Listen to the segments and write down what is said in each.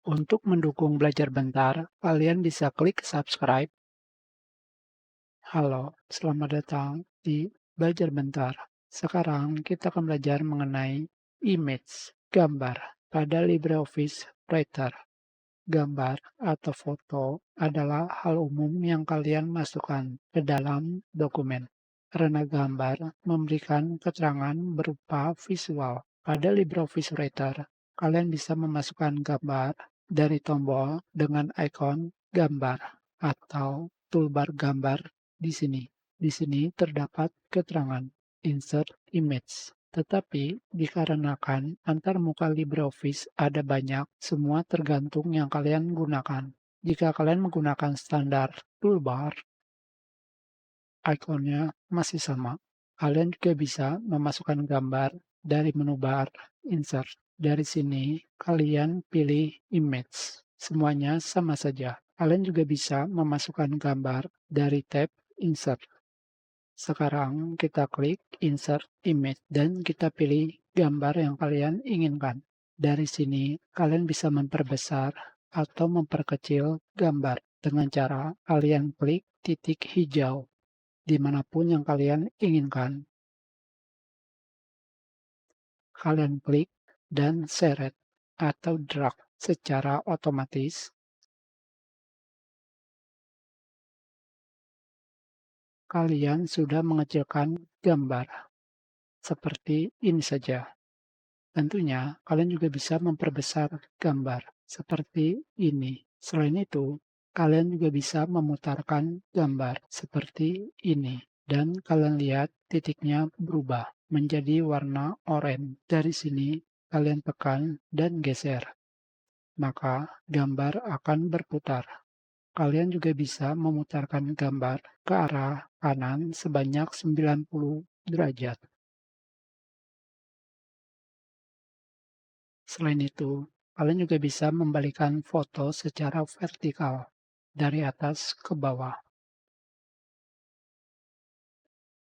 Untuk mendukung Belajar Bentar, kalian bisa klik subscribe. Halo, selamat datang di Belajar Bentar. Sekarang kita akan belajar mengenai image, gambar, pada LibreOffice Writer. Gambar atau foto adalah hal umum yang kalian masukkan ke dalam dokumen. Karena gambar memberikan keterangan berupa visual. Pada LibreOffice Writer, kalian bisa memasukkan gambar dari tombol dengan ikon gambar atau toolbar gambar di sini. Di sini terdapat keterangan Insert Image. Tetapi dikarenakan antar muka LibreOffice ada banyak, semua tergantung yang kalian gunakan. Jika kalian menggunakan standar toolbar, ikonnya masih sama. Kalian juga bisa memasukkan gambar dari menu bar Insert. Dari sini, kalian pilih Image. Semuanya sama saja. Kalian juga bisa memasukkan gambar dari tab Insert. Sekarang kita klik Insert Image dan kita pilih gambar yang kalian inginkan. Dari sini, kalian bisa memperbesar atau memperkecil gambar dengan cara kalian klik titik hijau dimanapun yang kalian inginkan. Kalian klik dan seret atau drag secara otomatis. Kalian sudah mengecilkan gambar seperti ini saja. Tentunya, kalian juga bisa memperbesar gambar seperti ini. Selain itu, kalian juga bisa memutarkan gambar seperti ini. Dan kalian lihat titiknya berubah menjadi warna oranye. Dari sini, kalian tekan dan geser. Maka, gambar akan berputar. Kalian juga bisa memutarkan gambar ke arah kanan sebanyak 90 derajat. Selain itu, kalian juga bisa membalikan foto secara vertikal dari atas ke bawah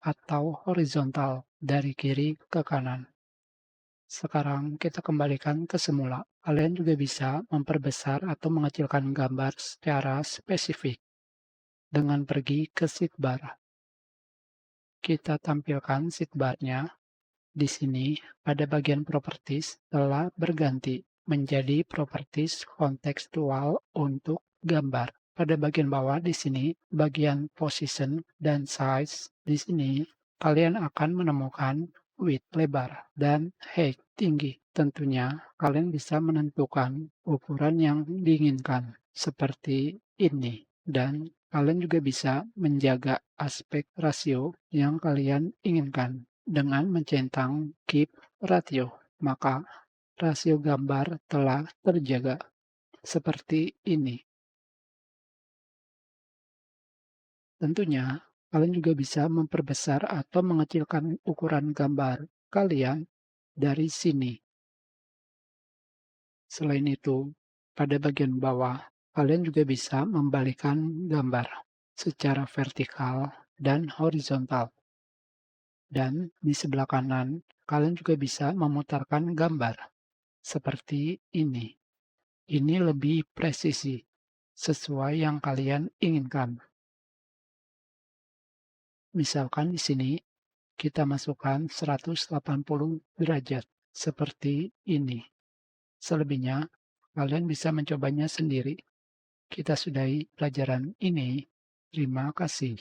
atau horizontal dari kiri ke kanan. Sekarang kita kembalikan ke semula. Kalian juga bisa memperbesar atau mengecilkan gambar secara spesifik dengan pergi ke sidebar. Kita tampilkan sidebarnya. Di sini, pada bagian properties telah berganti menjadi properties kontekstual untuk gambar. Pada bagian bawah di sini, bagian position dan size. Di sini, kalian akan menemukan width lebar dan height tinggi. Tentunya, kalian bisa menentukan ukuran yang diinginkan seperti ini. Dan kalian juga bisa menjaga aspek rasio yang kalian inginkan. Dengan mencentang Keep Ratio, maka rasio gambar telah terjaga seperti ini. Tentunya, kalian juga bisa memperbesar atau mengecilkan ukuran gambar kalian dari sini. Selain itu, pada bagian bawah, kalian juga bisa membalikkan gambar secara vertikal dan horizontal. Dan di sebelah kanan, kalian juga bisa memutarkan gambar seperti ini. Ini lebih presisi, sesuai yang kalian inginkan. Misalkan di sini, kita masukkan 180 derajat, seperti ini. Selebihnya, kalian bisa mencobanya sendiri. Kita sudahi pelajaran ini. Terima kasih.